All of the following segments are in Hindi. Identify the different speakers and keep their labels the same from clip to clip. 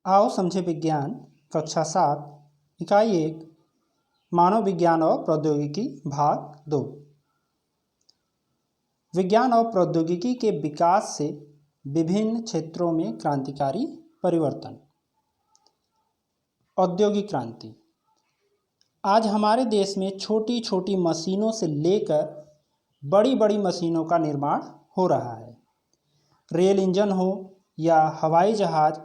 Speaker 1: आओ समझे विज्ञान कक्षा 7 इकाई 1 मानव विज्ञान और प्रौद्योगिकी भाग 2। विज्ञान और प्रौद्योगिकी के विकास से विभिन्न क्षेत्रों में क्रांतिकारी परिवर्तन। औद्योगिक क्रांति। आज हमारे देश में छोटी छोटी मशीनों से लेकर बड़ी बड़ी मशीनों का निर्माण हो रहा है। रेल इंजन हो या हवाई जहाज,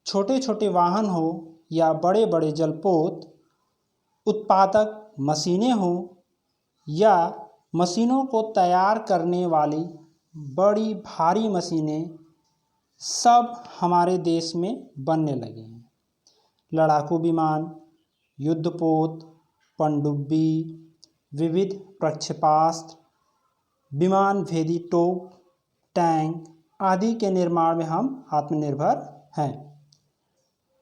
Speaker 1: छोटे छोटे वाहन हो या बड़े बड़े जलपोत, उत्पादक मशीनें हो या मशीनों को तैयार करने वाली बड़ी भारी मशीनें, सब हमारे देश में बनने लगे हैं। लड़ाकू विमान, युद्धपोत, पनडुब्बी, विविध प्रक्षेपास्त्र, विमान भेदी तोप, टैंक आदि के निर्माण में हम आत्मनिर्भर हैं।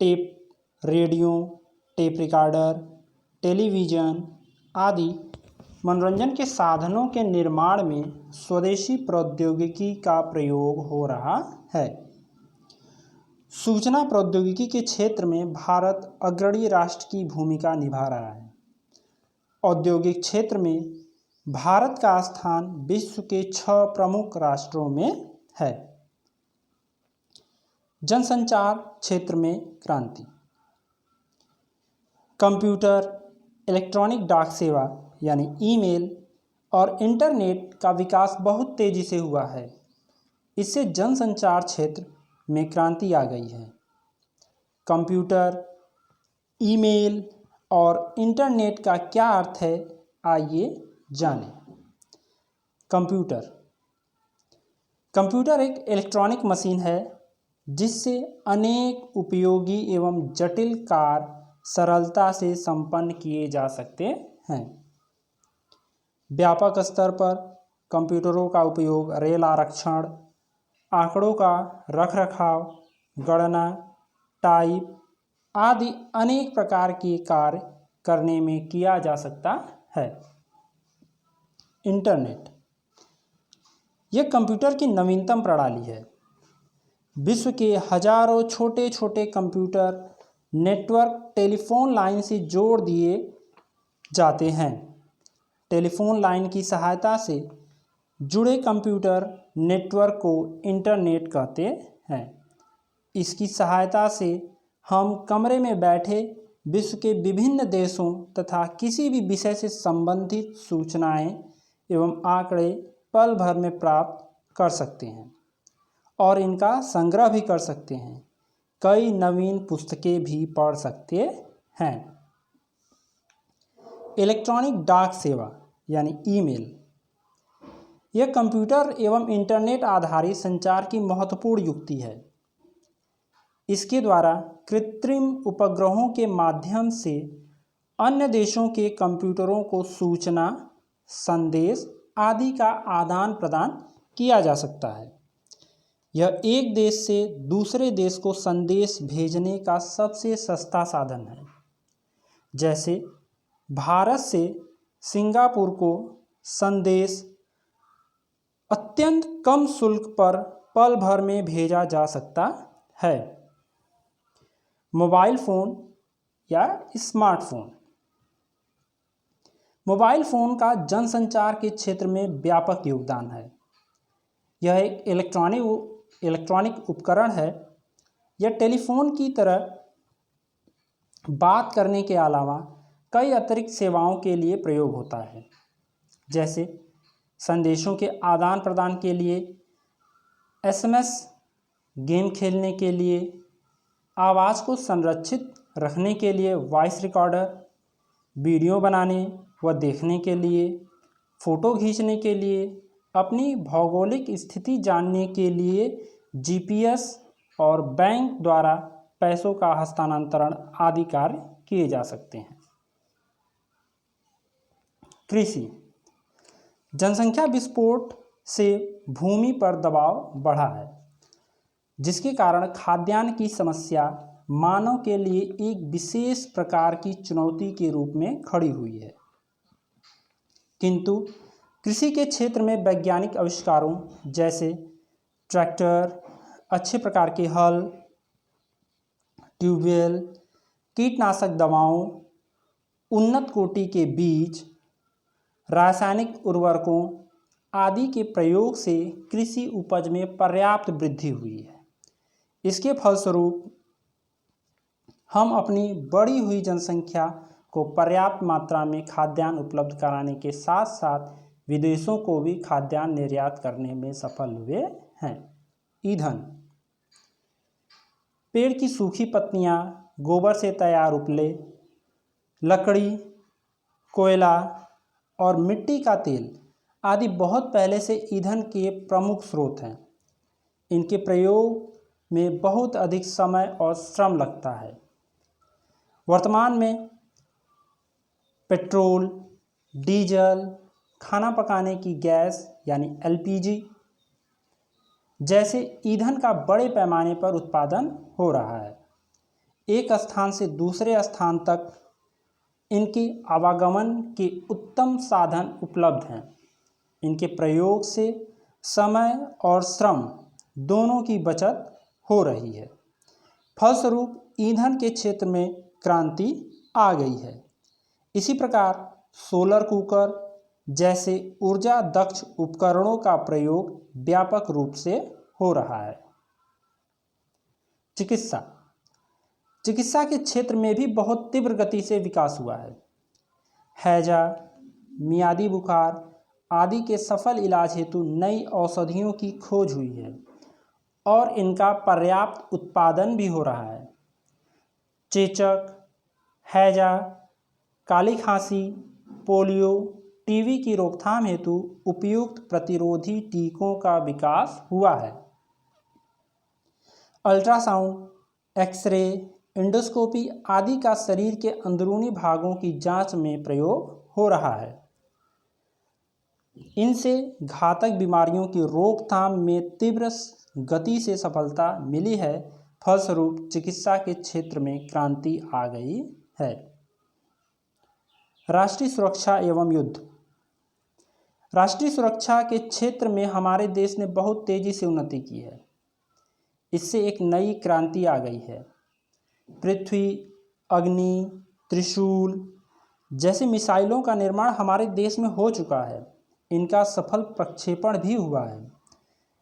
Speaker 1: Tape, radio, tape recorder, television आदि मनोरंजन के साधनों के निर्माण में स्वदेशी प्रौद्योगिकी का प्रयोग हो रहा है। सूचना प्रौद्योगिकी के क्षेत्र में भारत अग्रणी राष्ट्र की भूमिका निभा रहा है। औद्योगिक क्षेत्र में भारत का स्थान विश्व के 6 प्रमुख राष्ट्रों में है। जनसंचार क्षेत्र में क्रांति। कंप्यूटर, इलेक्ट्रॉनिक डाक सेवा यानी ईमेल और इंटरनेट का विकास बहुत तेज़ी से हुआ है। इससे जनसंचार क्षेत्र में क्रांति आ गई है। कंप्यूटर, ईमेल और इंटरनेट का क्या अर्थ है, आइए जानें। कंप्यूटर एक इलेक्ट्रॉनिक मशीन है जिससे अनेक उपयोगी एवं जटिल कार्य सरलता से संपन्न किए जा सकते हैं। व्यापक स्तर पर कंप्यूटरों का उपयोग रेल आरक्षण, आंकड़ों का रखरखाव, गणना, टाइप आदि अनेक प्रकार के कार्य करने में किया जा सकता है। इंटरनेट यह कंप्यूटर की नवीनतम प्रणाली है। विश्व के हजारों छोटे छोटे कंप्यूटर नेटवर्क टेलीफोन लाइन से जोड़ दिए जाते हैं। टेलीफोन लाइन की सहायता से जुड़े कंप्यूटर नेटवर्क को इंटरनेट कहते हैं। इसकी सहायता से हम कमरे में बैठे विश्व के विभिन्न देशों तथा किसी भी विषय से संबंधित सूचनाएं एवं आंकड़े पल भर में प्राप्त कर सकते हैं और इनका संग्रह भी कर सकते हैं। कई नवीन पुस्तकें भी पढ़ सकते हैं। इलेक्ट्रॉनिक डाक सेवा यानी ईमेल, यह कंप्यूटर एवं इंटरनेट आधारित संचार की महत्वपूर्ण युक्ति है। इसके द्वारा कृत्रिम उपग्रहों के माध्यम से अन्य देशों के कंप्यूटरों को सूचना, संदेश आदि का आदान प्रदान किया जा सकता है। यह एक देश से दूसरे देश को संदेश भेजने का सबसे सस्ता साधन है। जैसे भारत से सिंगापुर को संदेश अत्यंत कम शुल्क पर पल भर में भेजा जा सकता है। मोबाइल फ़ोन या स्मार्टफोन। मोबाइल फ़ोन का जनसंचार के क्षेत्र में व्यापक योगदान है। यह एक इलेक्ट्रॉनिक उपकरण है। यह टेलीफोन की तरह बात करने के अलावा कई अतिरिक्त सेवाओं के लिए प्रयोग होता है, जैसे संदेशों के आदान प्रदान के लिए, SMS, गेम खेलने के लिए, आवाज़ को संरक्षित रखने के लिए वॉइस रिकॉर्डर, वीडियो बनाने व देखने के लिए, फ़ोटो खींचने के लिए, अपनी भौगोलिक स्थिति जानने के लिए GPS और बैंक द्वारा पैसों का हस्तांतरण आदि कार्य किए जा सकते हैं। कृषि। जनसंख्या विस्फोट से भूमि पर दबाव बढ़ा है, जिसके कारण खाद्यान्न की समस्या मानव के लिए एक विशेष प्रकार की चुनौती के रूप में खड़ी हुई है। किंतु कृषि के क्षेत्र में वैज्ञानिक आविष्कारों जैसे ट्रैक्टर, अच्छे प्रकार के हल, ट्यूबवेल, कीटनाशक दवाओं, उन्नत कोटि के बीज, रासायनिक उर्वरकों आदि के प्रयोग से कृषि उपज में पर्याप्त वृद्धि हुई है। इसके फलस्वरूप हम अपनी बढ़ी हुई जनसंख्या को पर्याप्त मात्रा में खाद्यान्न उपलब्ध कराने के साथ साथ विदेशों को भी खाद्यान्न निर्यात करने में सफल हुए हैं। ईंधन, पेड़ की सूखी पत्तियां, गोबर से तैयार उपले, लकड़ी, कोयला और मिट्टी का तेल आदि बहुत पहले से ईंधन के प्रमुख स्रोत हैं। इनके प्रयोग में बहुत अधिक समय और श्रम लगता है। वर्तमान में पेट्रोल, डीजल, खाना पकाने की गैस यानी एलपीजी जैसे ईंधन का बड़े पैमाने पर उत्पादन हो रहा है। एक स्थान से दूसरे स्थान तक इनके आवागमन के उत्तम साधन उपलब्ध हैं। इनके प्रयोग से समय और श्रम दोनों की बचत हो रही है। फलस्वरूप ईंधन के क्षेत्र में क्रांति आ गई है। इसी प्रकार सोलर कुकर जैसे ऊर्जा दक्ष उपकरणों का प्रयोग व्यापक रूप से हो रहा है। चिकित्सा के क्षेत्र में भी बहुत तीव्र गति से विकास हुआ है। हैजा, मियादी बुखार आदि के सफल इलाज हेतु नई औषधियों की खोज हुई है और इनका पर्याप्त उत्पादन भी हो रहा है। चेचक, हैजा, काली खांसी, पोलियो, टीबी की रोकथाम हेतु उपयुक्त प्रतिरोधी टीकों का विकास हुआ है। अल्ट्रासाउंड, एक्सरे, एंडोस्कोपी आदि का शरीर के अंदरूनी भागों की जांच में प्रयोग हो रहा है। इनसे घातक बीमारियों की रोकथाम में तीव्र गति से सफलता मिली है। फलस्वरूप चिकित्सा के क्षेत्र में क्रांति आ गई है। राष्ट्रीय सुरक्षा एवं युद्ध, राष्ट्रीय सुरक्षा के क्षेत्र में हमारे देश ने बहुत तेजी से उन्नति की है। इससे एक नई क्रांति आ गई है। पृथ्वी, अग्नि, त्रिशूल जैसे मिसाइलों का निर्माण हमारे देश में हो चुका है। इनका सफल प्रक्षेपण भी हुआ है।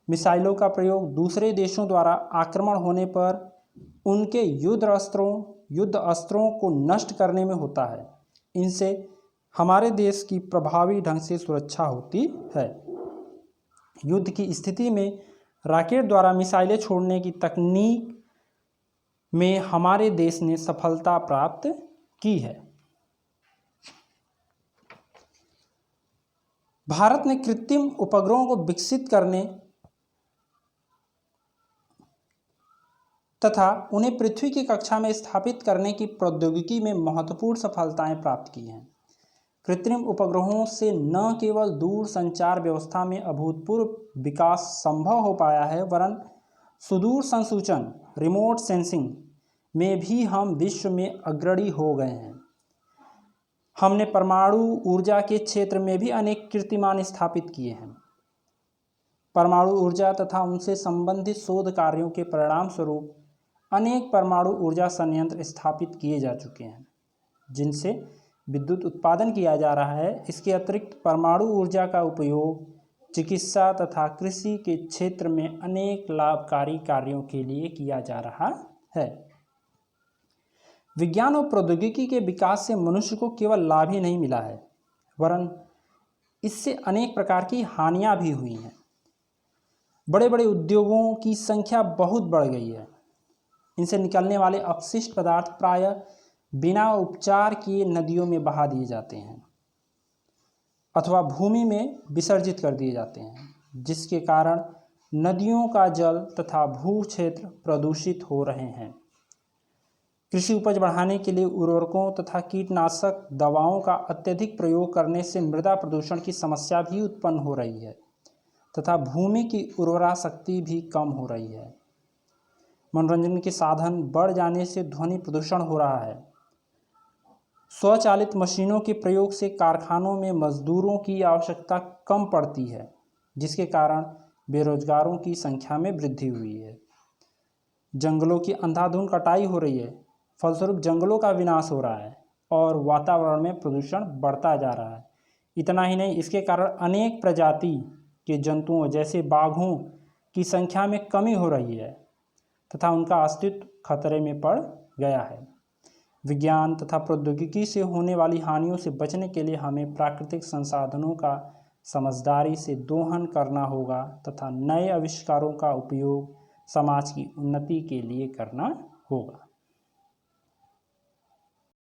Speaker 1: मिसाइलों का प्रयोग दूसरे देशों द्वारा आक्रमण होने पर उनके युद्ध अस्त्रों को नष्ट करने में होता है। इनसे हमारे देश की प्रभावी ढंग से सुरक्षा होती है। युद्ध की स्थिति में रॉकेट द्वारा मिसाइलें छोड़ने की तकनीक में हमारे देश ने सफलता प्राप्त की है। भारत ने कृत्रिम उपग्रहों को विकसित करने तथा उन्हें पृथ्वी की कक्षा में स्थापित करने की प्रौद्योगिकी में महत्वपूर्ण सफलताएं प्राप्त की हैं। कृत्रिम उपग्रहों से न केवल दूर संचार व्यवस्था में अभूतपूर्व विकास संभव हो पाया है, वरन सुदूर संसूचन रिमोट सेंसिंग में भी हम विश्व में अग्रणी हो गए हैं। हमने परमाणु ऊर्जा के क्षेत्र में भी अनेक कीर्तिमान स्थापित किए हैं। परमाणु ऊर्जा तथा उनसे संबंधित शोध कार्यों के परिणाम स्वरूप अनेक परमाणु ऊर्जा संयंत्र स्थापित किए जा चुके हैं, जिनसे विद्युत उत्पादन किया जा रहा है। इसके अतिरिक्त परमाणु ऊर्जा का उपयोग चिकित्सा तथा कृषि के क्षेत्र में अनेक लाभकारी कार्यों के लिए किया जा रहा है। विज्ञान और प्रौद्योगिकी के विकास से मनुष्य को केवल लाभ ही नहीं मिला है, वरन इससे अनेक प्रकार की हानियां भी हुई हैं। बड़े बड़े उद्योगों की संख्या बहुत बढ़ गई है। इनसे निकलने वाले अपशिष्ट पदार्थ प्रायः बिना उपचार किए नदियों में बहा दिए जाते हैं अथवा भूमि में विसर्जित कर दिए जाते हैं, जिसके कारण नदियों का जल तथा भू क्षेत्र प्रदूषित हो रहे हैं। कृषि उपज बढ़ाने के लिए उर्वरकों तथा कीटनाशक दवाओं का अत्यधिक प्रयोग करने से मृदा प्रदूषण की समस्या भी उत्पन्न हो रही है तथा भूमि की उर्वरा शक्ति भी कम हो रही है। मनोरंजन के साधन बढ़ जाने से ध्वनि प्रदूषण हो रहा है। स्वचालित मशीनों के प्रयोग से कारखानों में मजदूरों की आवश्यकता कम पड़ती है, जिसके कारण बेरोजगारों की संख्या में वृद्धि हुई है। जंगलों की अंधाधुंध कटाई हो रही है, फलस्वरूप जंगलों का विनाश हो रहा है और वातावरण में प्रदूषण बढ़ता जा रहा है। इतना ही नहीं, इसके कारण अनेक प्रजाति के जंतुओं जैसे बाघों की संख्या में कमी हो रही है तथा उनका अस्तित्व खतरे में पड़ गया है। विज्ञान तथा प्रौद्योगिकी से होने वाली हानियों से बचने के लिए हमें प्राकृतिक संसाधनों का समझदारी से दोहन करना होगा तथा नए आविष्कारों का उपयोग समाज की उन्नति के लिए करना होगा।